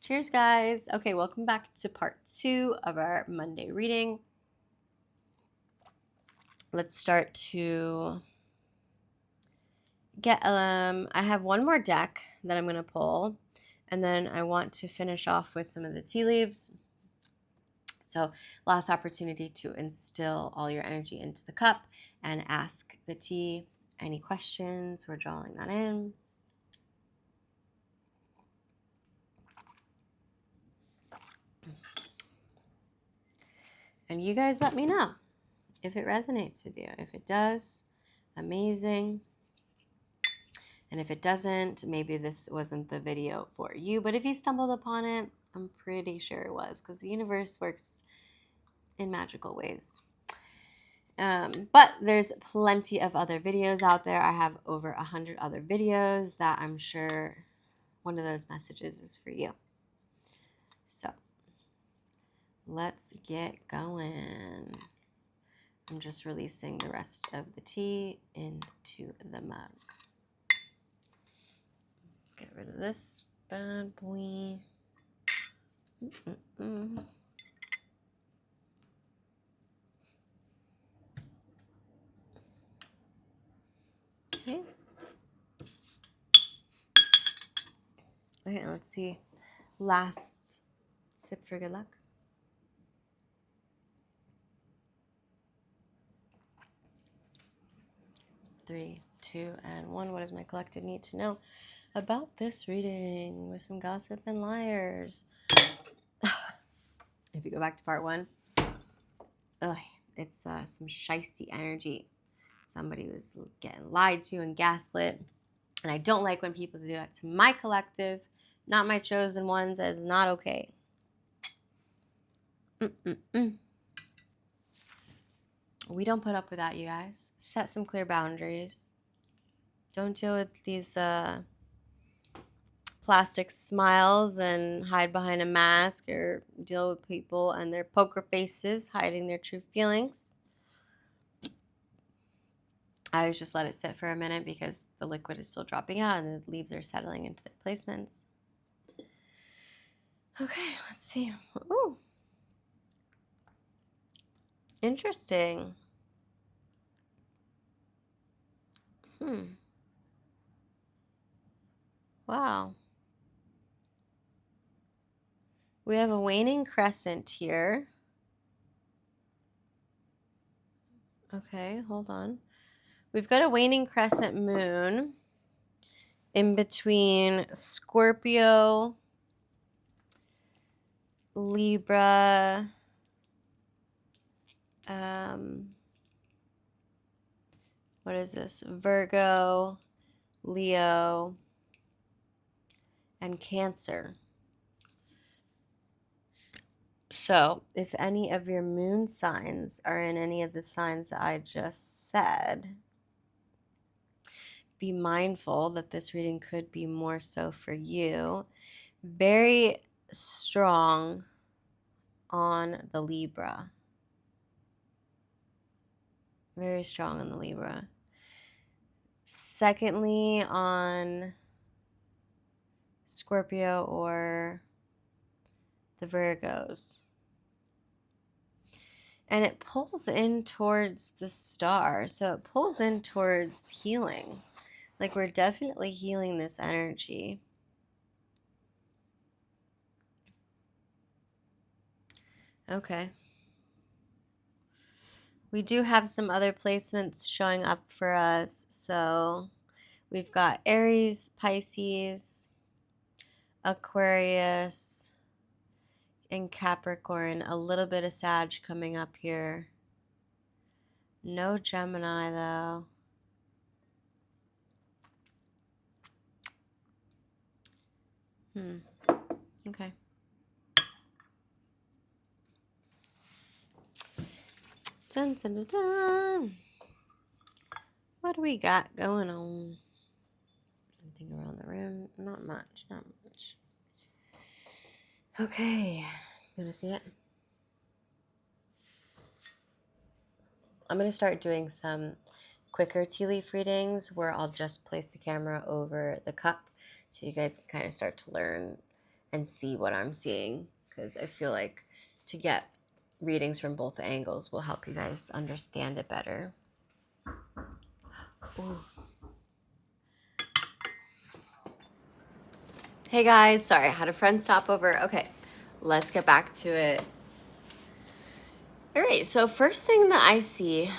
Cheers, guys. Okay, welcome back to part 2 of our Monday reading. Let's start to get, I have one more deck that I'm going to pull, and then I want to finish off with some of the tea leaves. So last opportunity to instill all your energy into the cup and ask the tea any questions. We're drawing that in. And you guys let me know if it resonates with you. If it does, amazing. And if it doesn't, maybe this wasn't the video for you. But if you stumbled upon it, I'm pretty sure it was, because the universe works in magical ways. But there's plenty of other videos out there. I have over 100 other videos that I'm sure one of those messages is for you. So let's get going. I'm just releasing the rest of the tea into the mug. Let's get rid of this bad boy. Okay. Okay, let's see. Last sip for good luck. Three, two, and one. What does my collective need to know about this reading with some gossip and liars? If you go back to part 1, it's some shisty energy. Somebody was getting lied to and gaslit. And I don't like when people do that to my collective, not my chosen ones. That is not okay. We don't put up with that, you guys. Set some clear boundaries. Don't deal with these plastic smiles and hide behind a mask, or deal with people and their poker faces hiding their true feelings. I always just let it sit for a minute because the liquid is still dropping out and the leaves are settling into their placements. Okay, let's see. Ooh. Interesting. Wow. We have a waning crescent here. Okay, hold on. We've got a waning crescent moon in between Scorpio, Libra, what is this? Virgo, Leo, and Cancer. So if any of your moon signs are in any of the signs that I just said, be mindful that this reading could be more so for you. Very strong on the Libra. Very strong on the Libra. Secondly, on Scorpio or the Virgos. And it pulls in towards the star. So it pulls in towards healing. Like, we're definitely healing this energy. Okay. We do have some other placements showing up for us. So we've got Aries, Pisces, Aquarius, and Capricorn. A little bit of Sag coming up here. No Gemini, though. Okay. Dun, dun, dun, dun. What do we got going on? Anything around the room? Not much, not much. Okay, gonna see it. I'm gonna start doing some quicker tea leaf readings where I'll just place the camera over the cup so you guys can kind of start to learn and see what I'm seeing, because I feel like to get readings from both angles will help you guys understand it better. Ooh. Hey guys, sorry, I had a friend stop over. Okay, let's get back to it. All right, so first thing that I see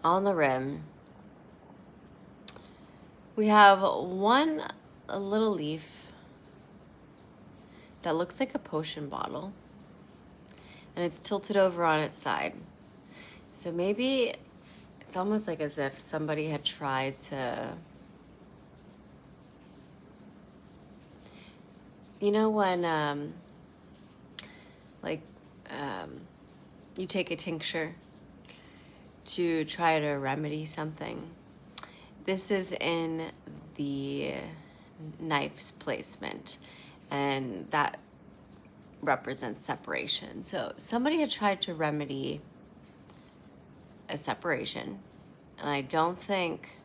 on the rim, we have a little leaf that looks like a potion bottle, and it's tilted over on its side. So maybe it's almost like as if somebody had tried to, you know, when like you take a tincture to try to remedy something. This is in the knife's placement, and that represents separation. So somebody had tried to remedy a separation, and I don't think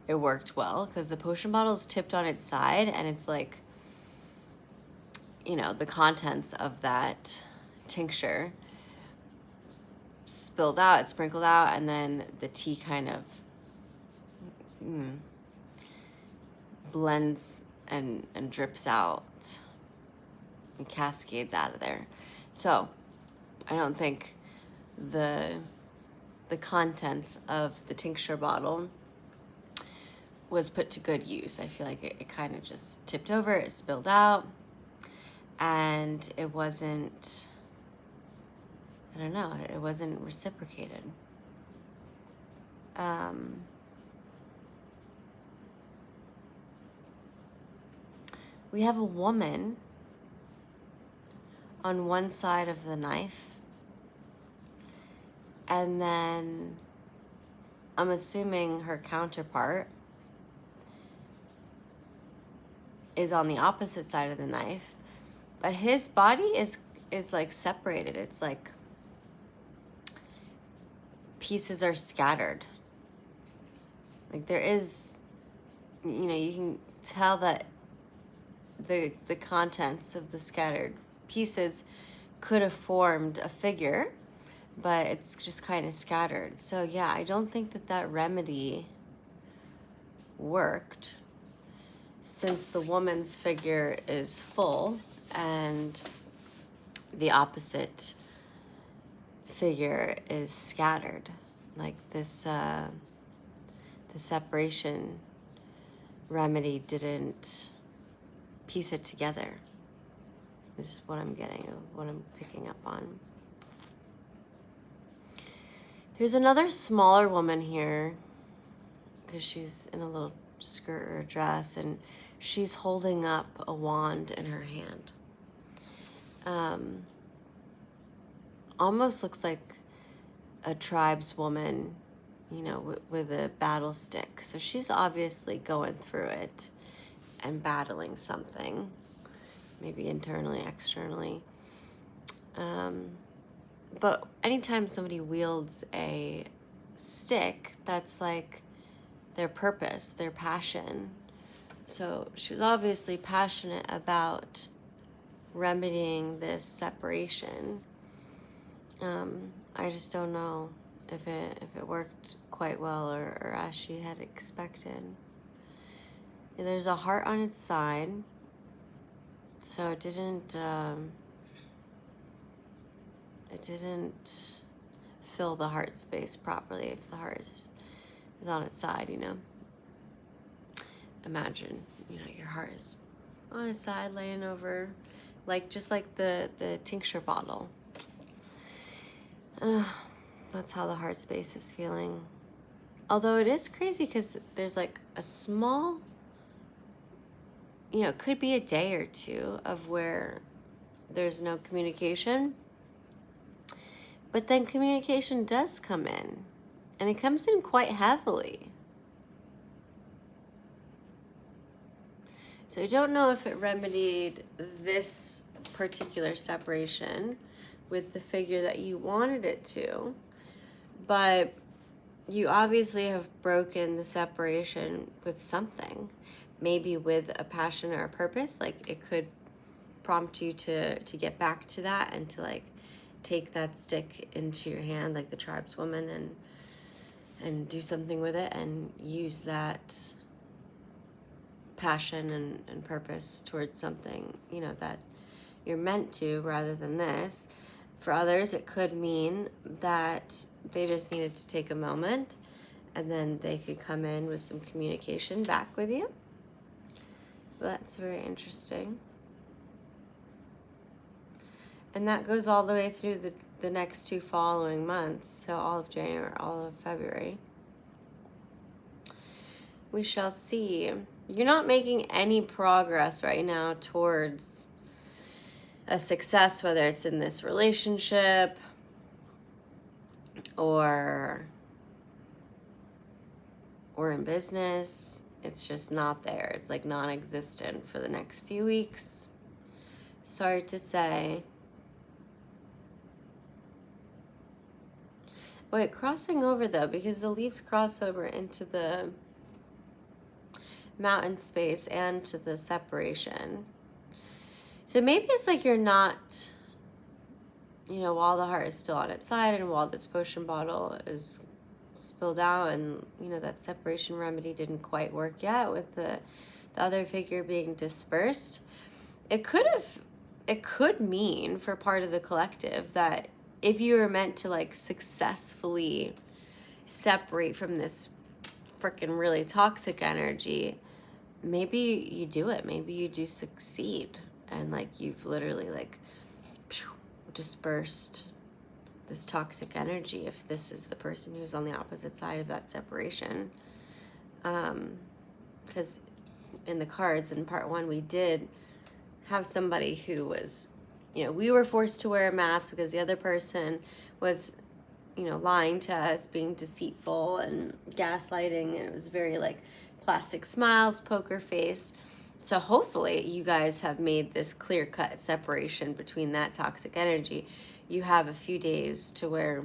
it worked well, because the potion bottle is tipped on its side, and it's like, you know, the contents of that tincture spilled out, it sprinkled out, and then the tea kind of blends and drips out and cascades out of there. So I don't think the contents of the tincture bottle was put to good use. I feel like it kind of just tipped over, it spilled out, and it wasn't, I don't know, it wasn't reciprocated. We have a woman on one side of the knife, and then I'm assuming her counterpart is on the opposite side of the knife, but his body is like separated. It's like pieces are scattered. Like there is, you know, you can tell that the contents of the scattered pieces could have formed a figure, but it's just kind of scattered. So yeah, I don't think that remedy worked, since the woman's figure is full and the opposite figure is scattered. Like this, the separation remedy didn't piece it together. This is what I'm getting, what I'm picking up on. There's another smaller woman here, because she's in a little skirt or a dress, and she's holding up a wand in her hand. Almost looks like a tribeswoman, you know, with a battle stick. So she's obviously going through it and battling something, maybe internally, externally. But anytime somebody wields a stick, that's like their purpose, their passion. So she was obviously passionate about remedying this separation. I just don't know if it worked quite well or as she had expected. There's a heart on its side, so it didn't fill the heart space properly. If the heart is on its side, you know. Imagine, you know, your heart is on its side, laying over, like just like the tincture bottle. That's how the heart space is feeling. Although it is crazy, because there's like a small, you know, it could be a day or two of where there's no communication, but then communication does come in, and it comes in quite heavily. So I don't know if it remedied this particular separation with the figure that you wanted it to, but you obviously have broken the separation with something. maybe with a passion or a purpose. Like it could prompt you to get back to that and to like take that stick into your hand like the tribeswoman and do something with it and use that passion and purpose towards something, you know, that you're meant to, rather than this. For others, it could mean that they just needed to take a moment and then they could come in with some communication back with you. That's very interesting. And that goes all the way through the next 2 following months. So all of January, all of February. We shall see. You're not making any progress right now towards a success, whether it's in this relationship or in business. It's just not there. It's like non-existent for the next few weeks. Sorry to say. Wait, crossing over though, because the leaves cross over into the mountain space and to the separation. So maybe it's like you're not, you know, while the heart is still on its side and while this potion bottle is spilled out and, you know, that separation remedy didn't quite work yet with the other figure being dispersed. It could mean for part of the collective that if you were meant to like successfully separate from this freaking really toxic energy, maybe you do it. Maybe you do succeed and like you've literally like dispersed this toxic energy if this is the person who's on the opposite side of that separation. Because in the cards in part 1 we did have somebody who was, you know, we were forced to wear a mask because the other person was, you know, lying to us, being deceitful and gaslighting, and it was very like plastic smiles, poker face. So hopefully you guys have made this clear-cut separation between that toxic energy. You have a few days to where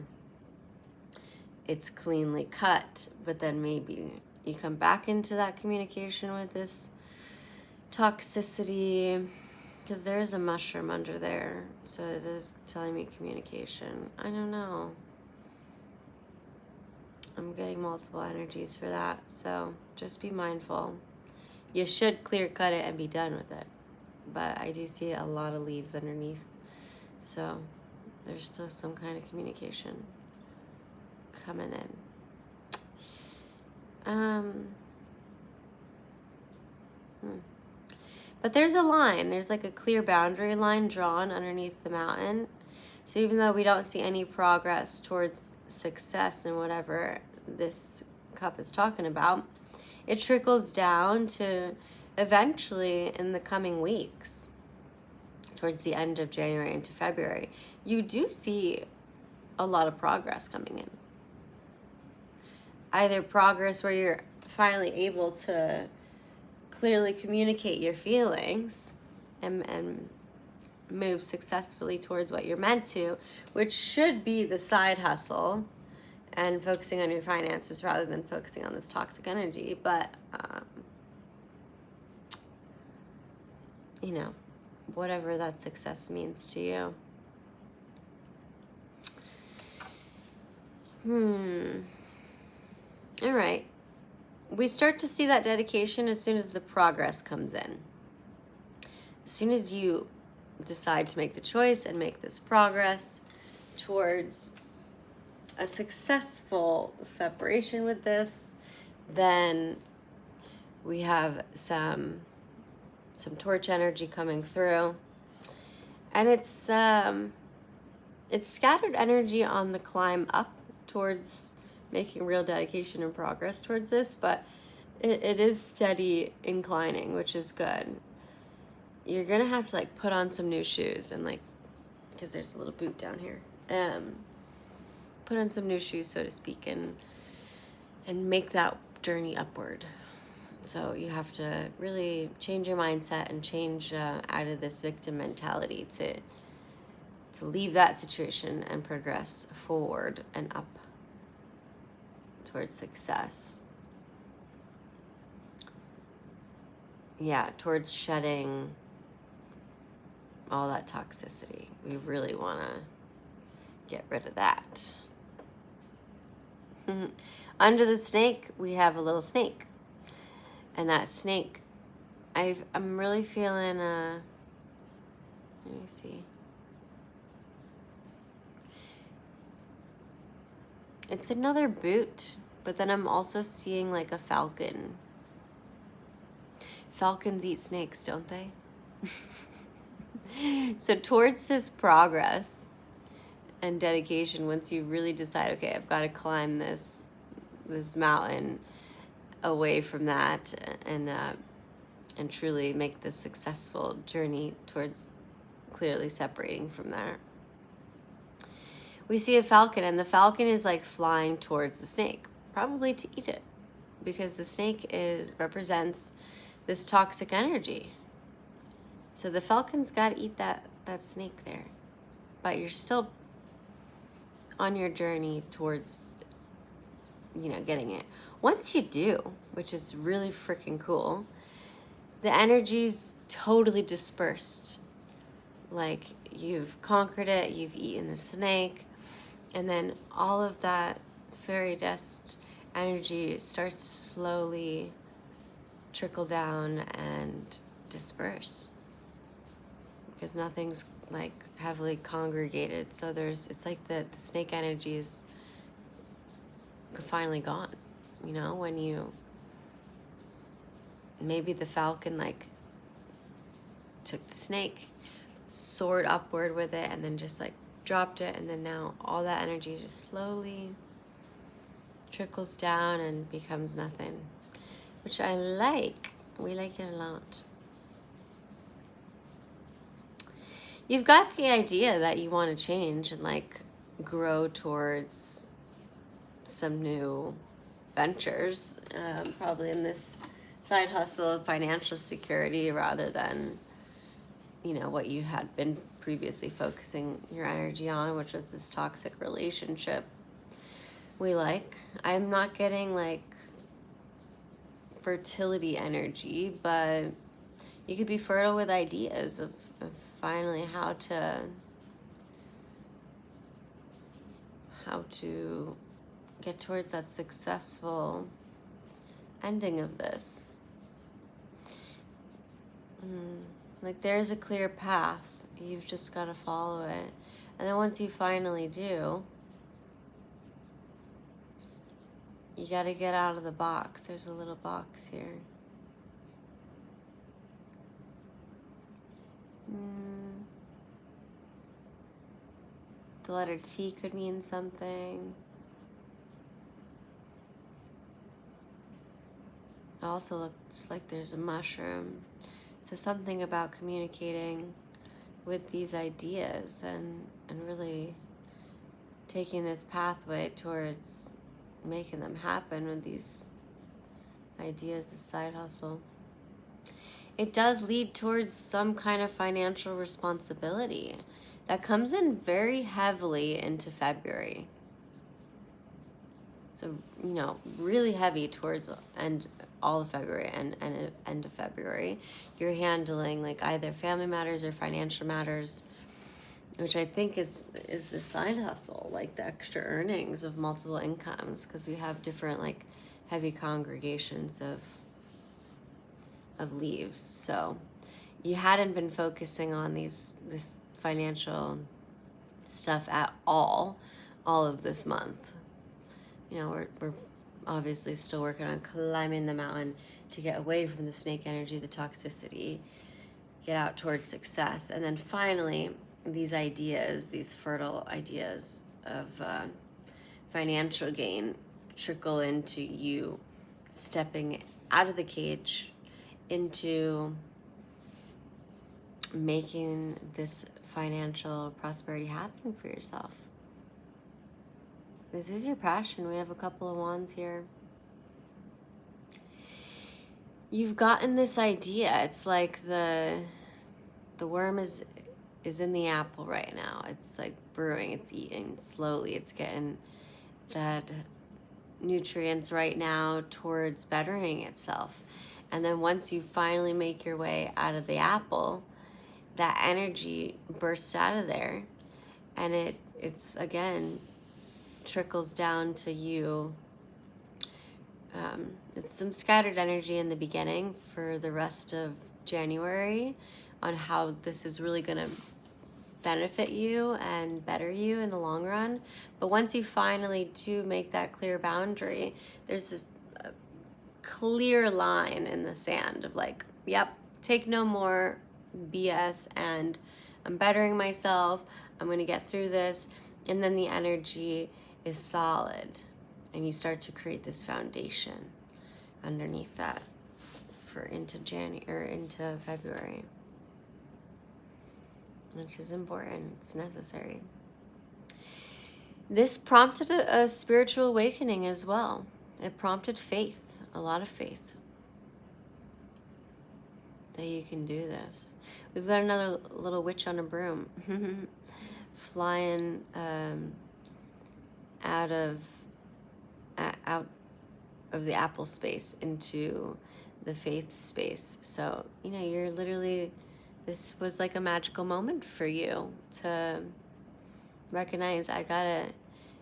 it's cleanly cut, but then maybe you come back into that communication with this toxicity, because there's a mushroom under there. So it is telling me communication. I don't know. I'm getting multiple energies for that. So just be mindful. You should clear cut it and be done with it. But I do see a lot of leaves underneath. So there's still some kind of communication coming in. But there's a line. There's like a clear boundary line drawn underneath the mountain. So even though we don't see any progress towards success in whatever this cup is talking about, it trickles down to eventually in the coming weeks, towards the end of January into February, you do see a lot of progress coming in. Either progress where you're finally able to clearly communicate your feelings and move successfully towards what you're meant to, which should be the side hustle and focusing on your finances rather than focusing on this toxic energy. But, you know, whatever that success means to you. All right. We start to see that dedication as soon as the progress comes in. As soon as you decide to make the choice and make this progress towards a successful separation with this, then we have some torch energy coming through, and it's scattered energy on the climb up towards making real dedication and progress towards this, but it is steady inclining, which is good. You're gonna have to like put on some new shoes and like, because there's a little boot down here, put on some new shoes, so to speak, and make that journey upward. So you have to really change your mindset and change out of this victim mentality to leave that situation and progress forward and up towards success. yeah, towards shedding all that toxicity. We really want to get rid of that. Under the snake, we have a little snake. And that snake, I'm really feeling, let me see. It's another boot, but then I'm also seeing like a falcon. Falcons eat snakes, don't they? So towards this progress and dedication, once you really decide, okay, I've got to climb this mountain away from that, and truly make this successful journey towards clearly separating from there. We see a falcon, and the falcon is like flying towards the snake, probably to eat it, because the snake represents this toxic energy. So the falcon's got to eat that snake there, but you're still on your journey towards, getting it. Once you do, which is really freaking cool, the energy's totally dispersed. Like, you've conquered it, you've eaten the snake, and then all of that fairy dust energy starts to slowly trickle down and disperse, because nothing's like heavily congregated. So it's like the snake energy is finally gone. When maybe the falcon like took the snake, soared upward with it, and then just like dropped it, and then now all that energy just slowly trickles down and becomes nothing, which I like. We like it a lot. You've got the idea that you want to change and like grow towards some new ventures, probably in this side hustle, financial security, rather than what you had been previously focusing your energy on, which was this toxic relationship. I'm not getting like fertility energy, but you could be fertile with ideas of finally how to get towards that successful ending of this. Like, there's a clear path. You've just got to follow it. And then once you finally do, you got to get out of the box. There's a little box here. The letter T could mean something. It also looks like there's a mushroom. So something about communicating with these ideas and really taking this pathway towards making them happen with these ideas, the side hustle. It does lead towards some kind of financial responsibility that comes in very heavily into February. So, really heavy towards all of February and end of February. You're handling like either family matters or financial matters, which I think is the side hustle, like the extra earnings of multiple incomes, because we have different like heavy congregations of leaves. So you hadn't been focusing on this financial stuff at all of this month. We're obviously still working on climbing the mountain to get away from the snake energy, the toxicity, get out towards success. And then finally, these ideas, these fertile ideas of financial gain trickle into you stepping out of the cage into making this financial prosperity happen for yourself. This is your passion. We have a couple of wands here. You've gotten this idea. It's like the worm is in the apple right now. It's like brewing. It's eating slowly. It's getting that nutrients right now towards bettering itself. And then once you finally make your way out of the apple, that energy bursts out of there, and it's again trickles down to you. It's some scattered energy in the beginning for the rest of January on how this is really going to benefit you and better you in the long run. But once you finally do make that clear boundary, there's this clear line in the sand of like, yep, take no more BS, and I'm bettering myself, I'm going to get through this. And then the energy is solid, and you start to create this foundation underneath that for into January or into February, which is important. It's necessary. This prompted a spiritual awakening as well. It prompted faith, a lot of faith that you can do this. We've got another little witch on a broom flying out of the apple space into the faith space. So, you know, you're literally, this was like a magical moment for you to recognize, I gotta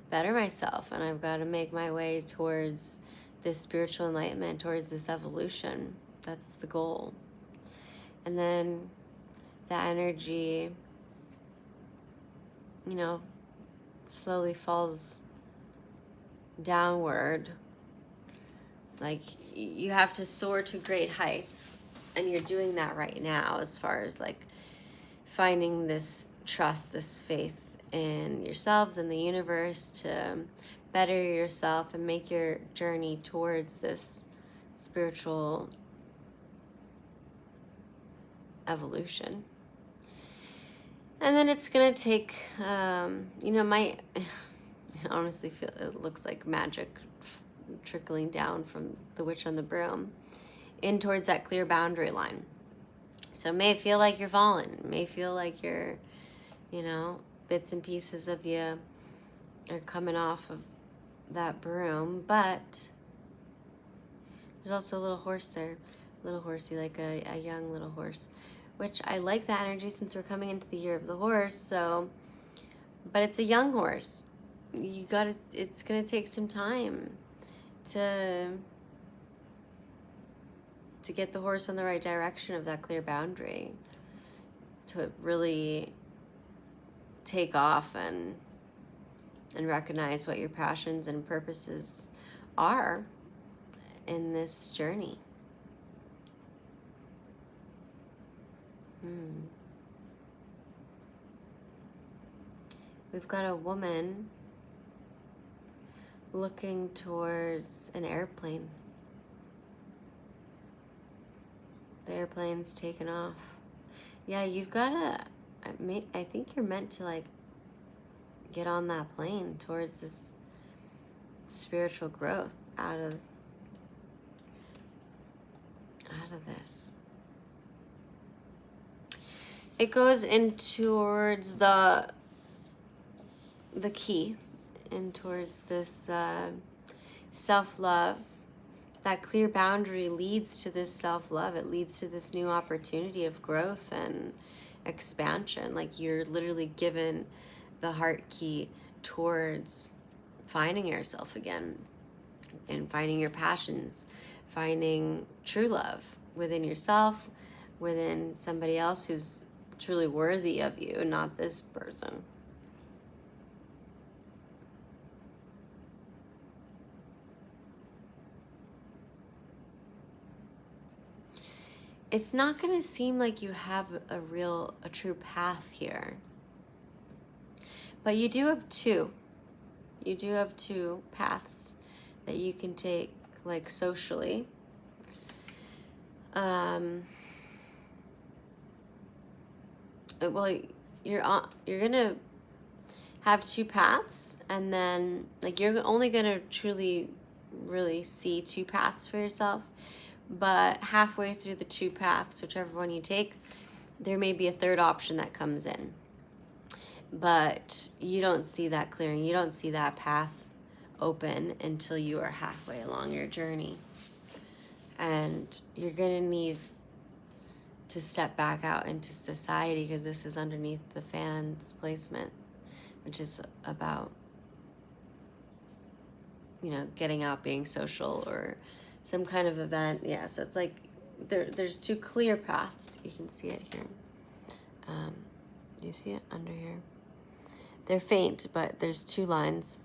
better myself, and I've got to make my way towards this spiritual enlightenment, towards this evolution. That's the goal. And then that energy, you know, slowly falls downward. Like, you have to soar to great heights, and you're doing that right now as far as like finding this trust, this faith in yourselves and the universe to better yourself and make your journey towards this spiritual evolution. And then it's gonna take, you know, I honestly feel it looks like magic trickling down from the witch on the broom in towards that clear boundary line. So it may feel like you're falling, it may feel like you're, you know, bits and pieces of you are coming off of that broom, but there's also a little horse there, little horsey, like a young little horse, which I like that energy since we're coming into the year of the horse. So, but it's a young horse. You gotta, it's gonna take some time to get the horse in the right direction of that clear boundary, to really take off and recognize what your passions and purposes are in this journey. We've got a woman looking towards an airplane. The airplane's taken off. Yeah, you've got to, I think you're meant to like get on that plane towards this spiritual growth out of this. It goes in towards the key, and towards this self-love. That clear boundary leads to this self-love. It leads to this new opportunity of growth and expansion. Like, you're literally given the heart key towards finding yourself again and finding your passions, finding true love within yourself, within somebody else who's truly worthy of you, not this person. It's not going to seem like you have a true path here. But you do have two. You do have two paths that you can take, like, socially. Well, you're gonna have two paths, and then, like, you're only gonna truly, really see two paths for yourself. But halfway through the two paths, whichever one you take, there may be a third option that comes in. But you don't see that clearing. You don't see that path open until you are halfway along your journey. And you're going to need to step back out into society, because this is underneath the fan's placement, which is about, getting out, being social, or some kind of event. Yeah, so it's like there's two clear paths. You can see it here. Do you see it under here? They're faint, but there's two lines.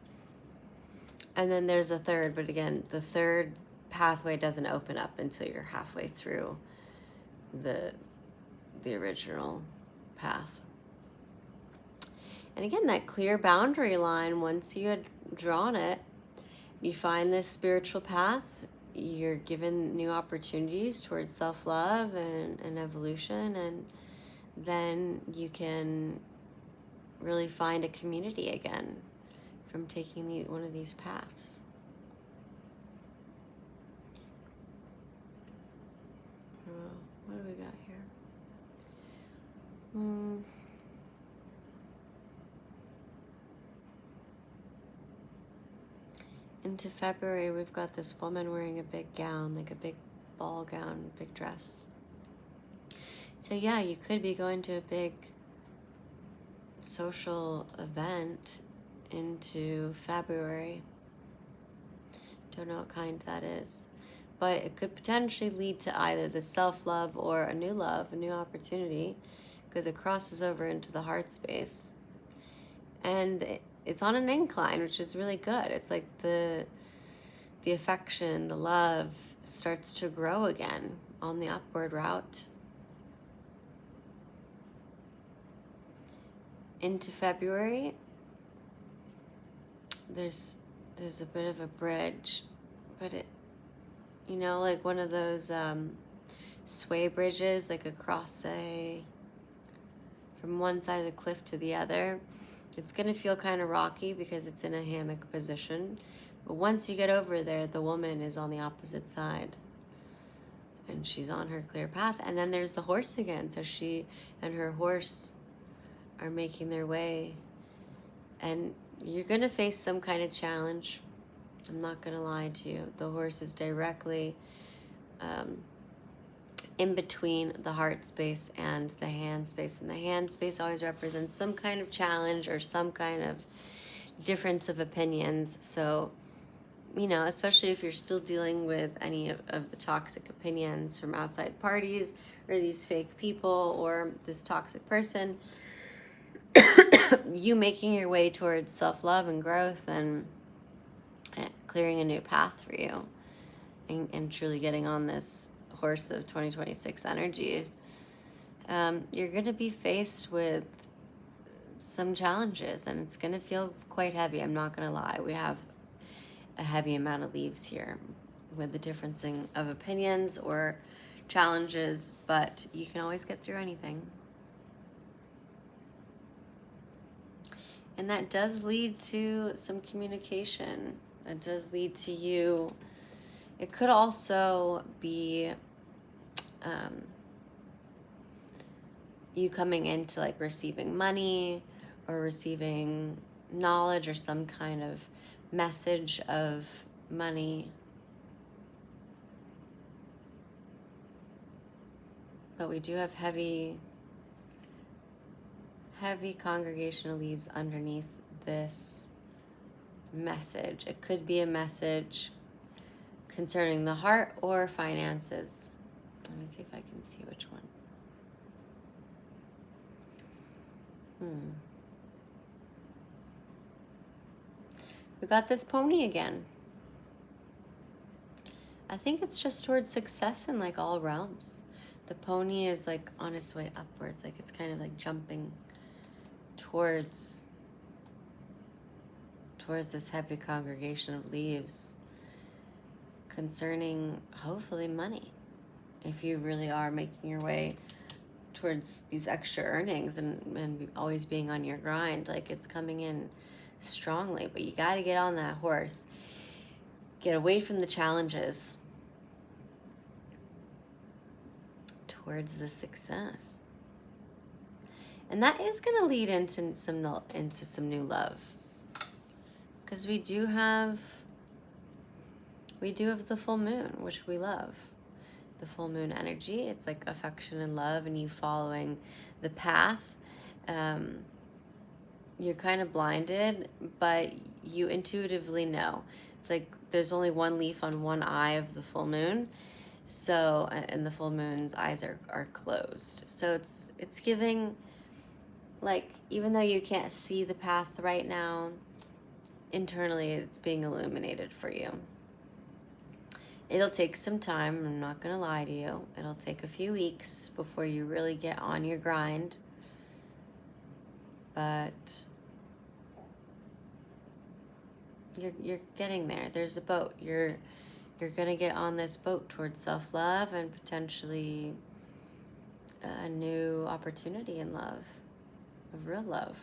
And then there's a third, but again, the third pathway doesn't open up until you're halfway through the original path. And again, that clear boundary line, once you had drawn it, you find this spiritual path, you're given new opportunities towards self-love and evolution, and then you can really find a community again from taking one of these paths. What do we got here? Into February, we've got this woman wearing a big gown, like a big ball gown, big dress. So yeah, you could be going to a big social event into February. Don't know what kind that is. But it could potentially lead to either the self-love or a new love, a new opportunity, because it crosses over into the heart space. And it's on an incline, which is really good. It's like the affection, the love starts to grow again on the upward route. Into February, there's a bit of a bridge, but it, like one of those sway bridges, like across from one side of the cliff to the other. It's going to feel kind of rocky because it's in a hammock position. But once you get over there, the woman is on the opposite side. And she's on her clear path. And then there's the horse again. So she and her horse are making their way. And you're going to face some kind of challenge. I'm not going to lie to you. The horse is directly in between the heart space and the hand space. And the hand space always represents some kind of challenge or some kind of difference of opinions. So, especially if you're still dealing with any of the toxic opinions from outside parties or these fake people or this toxic person, you making your way towards self-love and growth and clearing a new path for you and truly getting on this horse of 2026 energy, you're going to be faced with some challenges, and it's going to feel quite heavy. I'm not going to lie. We have a heavy amount of leaves here with the differencing of opinions or challenges, but you can always get through anything. And that does lead to some communication. It does lead to you. It could also be you coming into like receiving money or receiving knowledge or some kind of message of money. But we do have heavy congregational leaves underneath this message. It could be a message concerning the heart or finances. Let me see if I can see which one. We got this pony again. I think it's just towards success in like all realms. The pony is like on its way upwards, like it's kind of like jumping towards this heavy congregation of leaves concerning hopefully money. If you really are making your way towards these extra earnings and always being on your grind, like it's coming in strongly, but you got to get on that horse, get away from the challenges towards the success. And that is going to lead into some new love, because we do have the full moon, which we love. the full moon energy. It's like affection and love and you following the path. You're kind of blinded, but you intuitively know. It's like there's only one leaf on one eye of the full moon. So, and the full moon's eyes are closed. So it's giving, like, even though you can't see the path right now, internally it's being illuminated for you. It'll take some time, I'm not gonna lie to you. It'll take a few weeks before you really get on your grind. But you're getting there. There's a boat. You're gonna get on this boat towards self-love and potentially a new opportunity in love, of real love.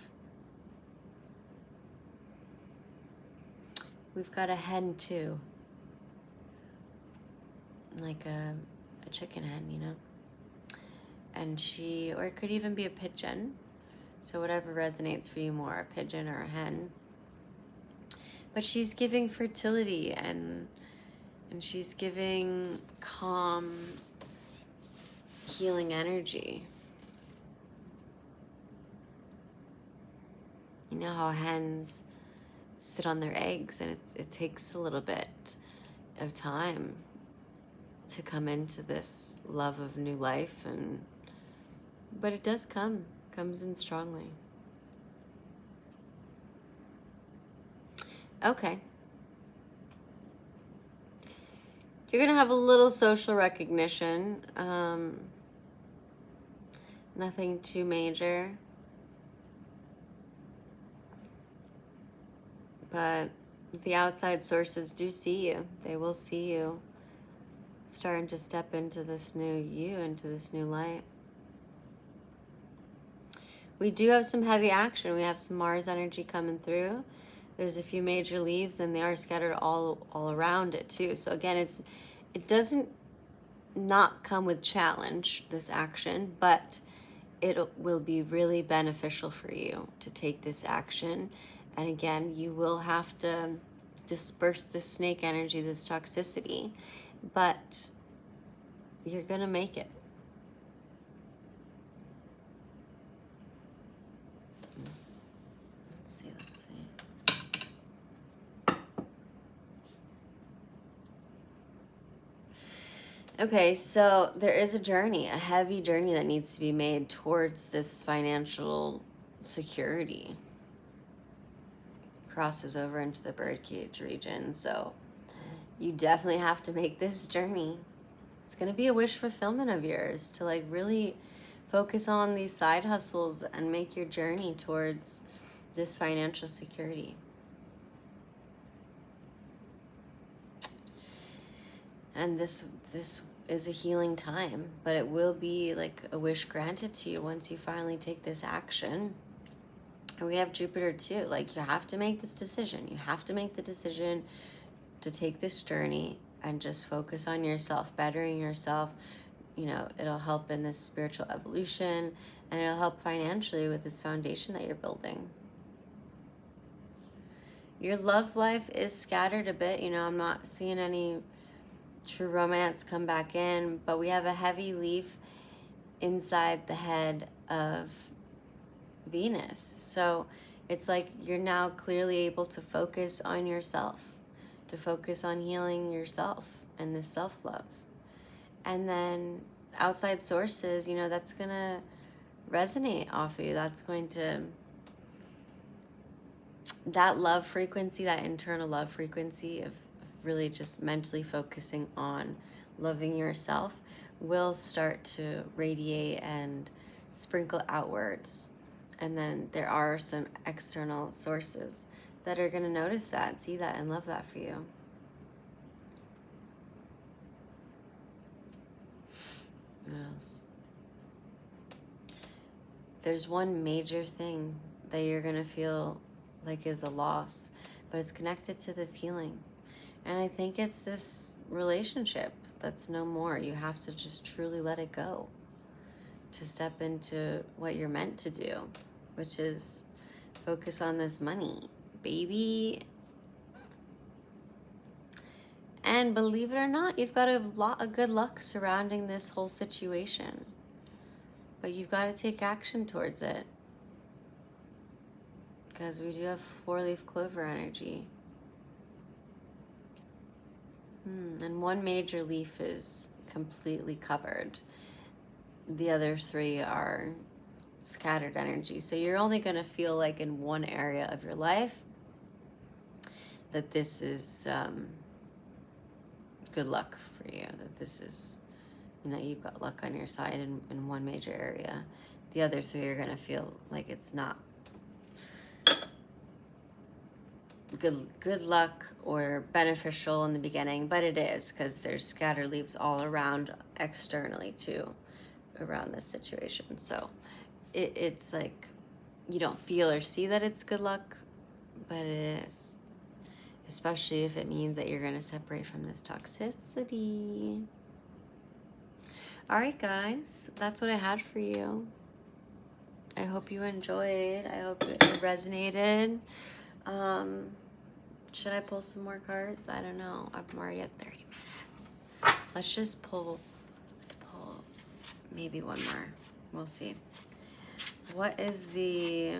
We've got a hen too, like a chicken hen, you know. And or it could even be a pigeon. So whatever resonates for you more, a pigeon or a hen. But she's giving fertility and she's giving calm, healing energy. You know how hens sit on their eggs and it takes a little bit of time to come into this love of new life, but it does comes in strongly. Okay. You're gonna have a little social recognition. Nothing too major. But the outside sources do see you. They will see you starting to step into this new you, into this new light. We do have some heavy action. We have some Mars energy coming through. There's a few major leaves and they are scattered all around it too. So again, it doesn't not come with challenge, this action, but it will be really beneficial for you to take this action. And again, you will have to disperse this snake energy, this toxicity, but you're gonna make it. Let's see. Okay, so there is a journey, a heavy journey that needs to be made towards this financial security. Crosses over into the birdcage region, so you definitely have to make this journey. It's going to be a wish fulfillment of yours to like really focus on these side hustles and make your journey towards this financial security. And this is a healing time, but it will be like a wish granted to you once you finally take this action. And we have Jupiter too. Like, you have to make this decision. You have to make the decision to take this journey and just focus on yourself, bettering yourself. You know, it'll help in this spiritual evolution and it'll help financially with this foundation that you're building. Your love life is scattered a bit. You know, I'm not seeing any true romance come back in, but we have a heavy leaf inside the head of Venus. So it's like you're now clearly able to focus on yourself, to focus on healing yourself and this self-love. And then outside sources, you know, that's gonna resonate off of you. That's going to, that love frequency, that internal love frequency of really just mentally focusing on loving yourself will start to radiate and sprinkle outwards. And then there are some external sources that are going to notice that, see that, and love that for you. What else? There's one major thing that you're going to feel like is a loss, but it's connected to this healing. And I think it's this relationship that's no more. You have to just truly let it go to step into what you're meant to do, which is focus on this money, baby. And And believe it or not, you've got a lot of good luck surrounding this whole situation. But you've got to take action towards it. Because we do have 4-leaf clover energy. And one major leaf is completely covered. The other 3 are scattered energy. So you're only going to feel like in one area of your life that this is good luck for you, that this is, you've got luck on your side in one major area. The other 3 are going to feel like it's not good luck or beneficial in the beginning, but it is, because there's scattered leaves all around externally too around this situation. So it's like you don't feel or see that it's good luck, but it is, especially if it means that you're going to separate from this toxicity. All right, guys, that's what I had for you. I hope you enjoyed. I hope it resonated. Should I pull some more cards? I don't know. I'm already at 30 minutes. Let's pull maybe one more. We'll see. What is the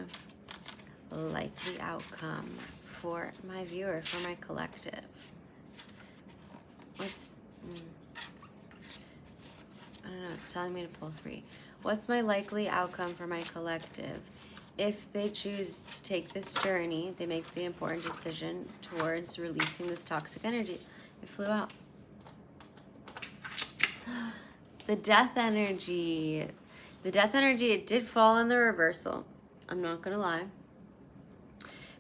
likely outcome for my viewer, for my collective? I don't know, it's telling me to pull 3. What's my likely outcome for my collective if they choose to take this journey, they make the important decision towards releasing this toxic energy? It flew out. The death energy. The death energy, it did fall in the reversal. I'm not going to lie.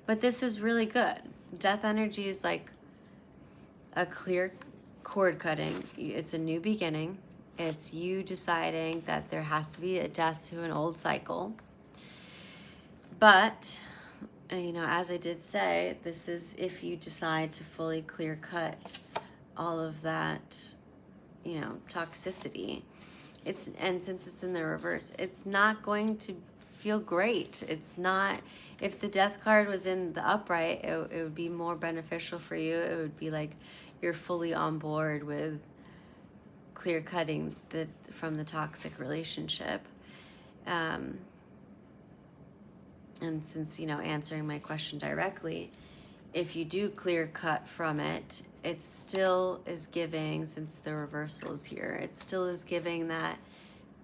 But this is really good. Death energy is like a clear cord cutting. It's a new beginning. It's you deciding that there has to be a death to an old cycle. But, as I did say, this is if you decide to fully clear cut all of that, toxicity. And since it's in the reverse, it's not going to feel great. It's not, if the death card was in the upright, it would be more beneficial for you. It would be like you're fully on board with clear cutting from the toxic relationship. And since, answering my question directly, if you do clear cut from it, it still is giving, since the reversal is here, it still is giving that,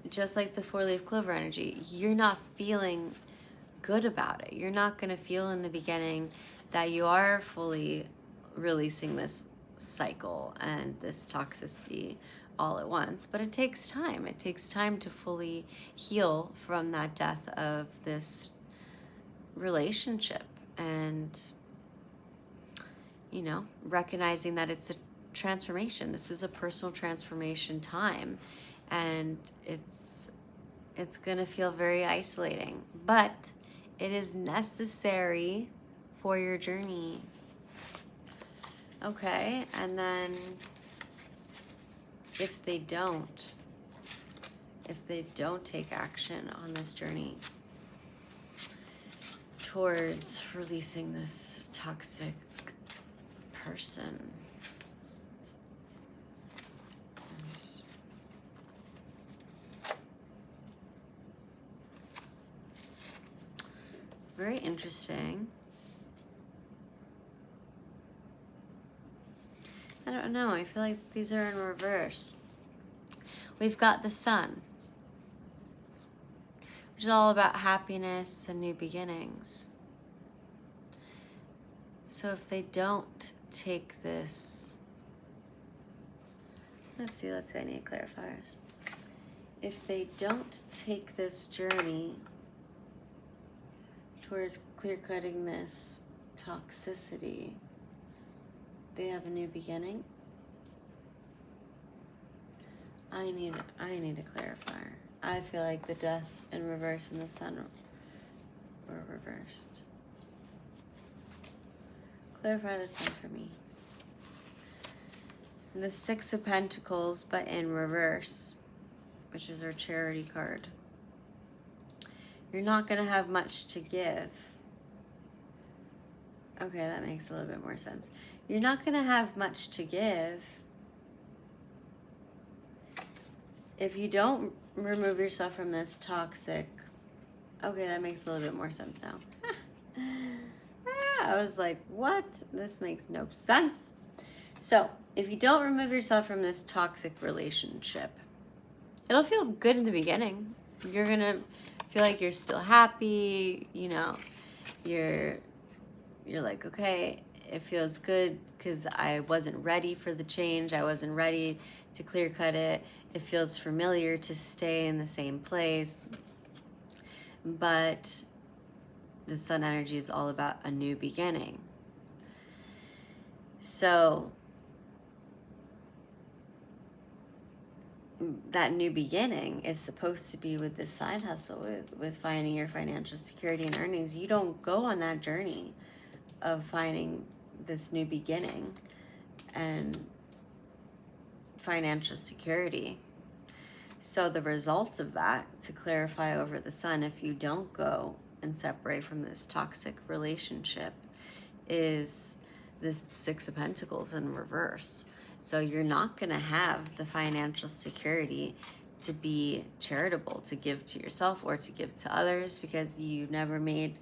just like the 4-leaf clover energy, you're not feeling good about it. You're not going to feel in the beginning that you are fully releasing this cycle and this toxicity all at once. But it takes time. It takes time to fully heal from that death of this relationship, and recognizing that it's a transformation. This is a personal transformation time, and it's gonna feel very isolating, but it is necessary for your journey. Okay, and then if they don't take action on this journey towards releasing this toxic person, very interesting. I don't know, I feel like these are in reverse. We've got the Sun, which is all about happiness and new beginnings. So if they don't take this, let's see, I need clarifiers. If they don't take this journey towards clear-cutting this toxicity, they have a new beginning. I need a clarifier. I feel like the death in reverse and the Sun were reversed. Clarify the Sun for me. The 6 of Pentacles, but in reverse, which is our Charity card. You're not going to have much to give. Okay, that makes a little bit more sense. You're not going to have much to give if you don't remove yourself from this toxic. Okay, that makes a little bit more sense now. I was like, what? This makes no sense. So, if you don't remove yourself from this toxic relationship, it'll feel good in the beginning. You're going to feel like you're still happy, you know, you're like, okay, it feels good because I wasn't ready for the change. I wasn't ready to clear cut it. It feels familiar to stay in the same place. But the sun energy is all about a new beginning. So that new beginning is supposed to be with this side hustle, with finding your financial security and earnings. You don't go on that journey of finding this new beginning and financial security. So the result of that, to clarify over the sun, if you don't go and separate from this toxic relationship, is this Six of Pentacles in reverse. So you're not going to have the financial security to be charitable, to give to yourself or to give to others, because you never made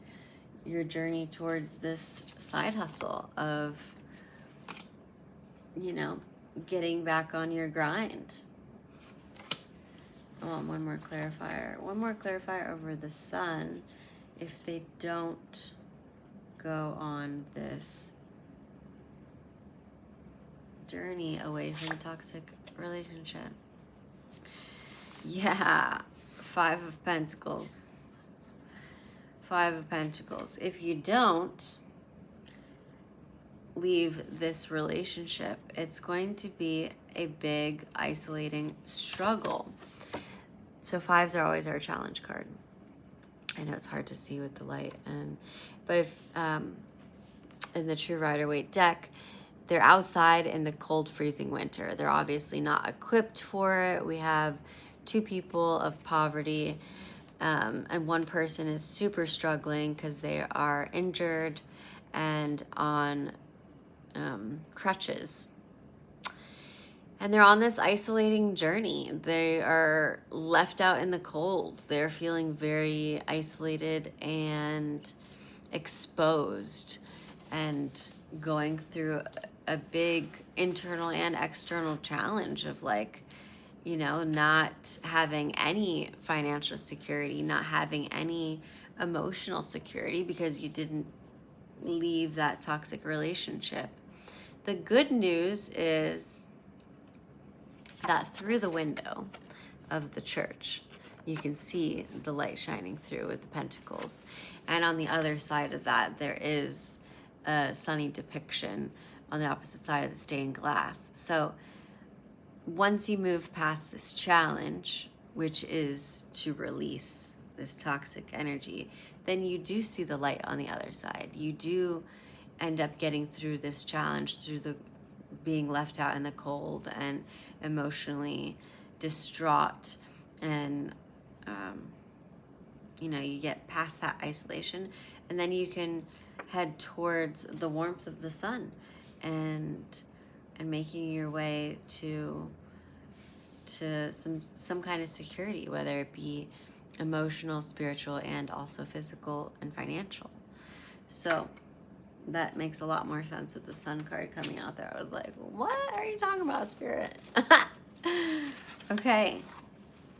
your journey towards this side hustle of, you know, getting back on your grind. I want one more clarifier. One more clarifier over the sun. If they don't go on this journey away from a toxic relationship. Yeah, Five of Pentacles. Five of Pentacles. If you don't leave this relationship, it's going to be a big, isolating struggle. So fives are always our challenge card. I know it's hard to see with the light, but if in the True Rider-Waite deck, they're outside in the cold, freezing winter. They're obviously not equipped for it. We have two people of poverty, and one person is super struggling because they are injured and on crutches. And they're on this isolating journey. They are left out in the cold. They're feeling very isolated and exposed and going through a big internal and external challenge of, like, you know, not having any financial security, not having any emotional security because you didn't leave that toxic relationship. The good news is that through the window of the church, you can see the light shining through with the pentacles. And on the other side of that, there is a sunny depiction on the opposite side of the stained glass. So once you move past this challenge, which is to release this toxic energy, then you do see the light on the other side. You do end up getting through this challenge, through the being left out in the cold and emotionally distraught, and you know, you get past that isolation, and then you can head towards the warmth of the sun and making your way to some kind of security, whether it be emotional, spiritual, and also physical and financial. So that makes a lot more sense with the sun card coming out there. I was like, what are you talking about, Spirit? Okay,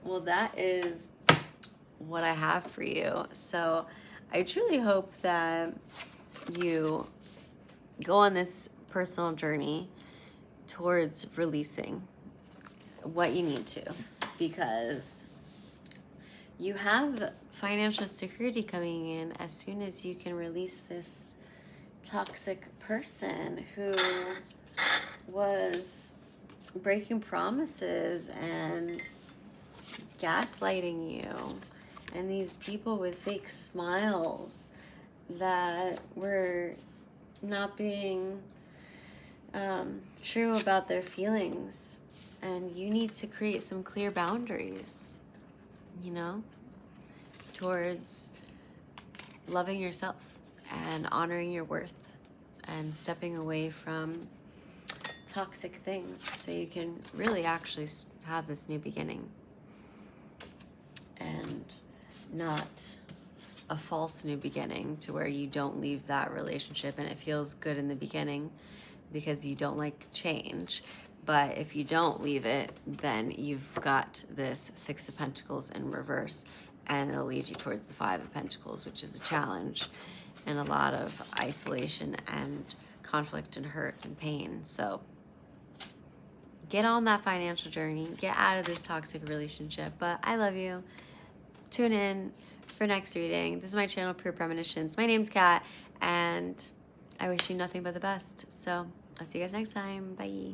well, that is what I have for you. So I truly hope that you go on this personal journey towards releasing what you need to, because you have financial security coming in as soon as you can release this toxic person who was breaking promises and gaslighting you, and these people with fake smiles that were not being true about their feelings. And you need to create some clear boundaries, you know, towards loving yourself and honoring your worth and stepping away from toxic things so you can really actually have this new beginning, and not a false new beginning to where you don't leave that relationship and it feels good in the beginning because you don't like change. But if you don't leave it, then you've got this Six of Pentacles in reverse, and it'll lead you towards the Five of Pentacles, which is a challenge and a lot of isolation and conflict and hurt and pain. So get on that financial journey, get out of this toxic relationship. But I love you. Tune in for next reading. This is my channel, Pure Premonitions. My name's Kat, and I wish you nothing but the best. So I'll see you guys next time. Bye.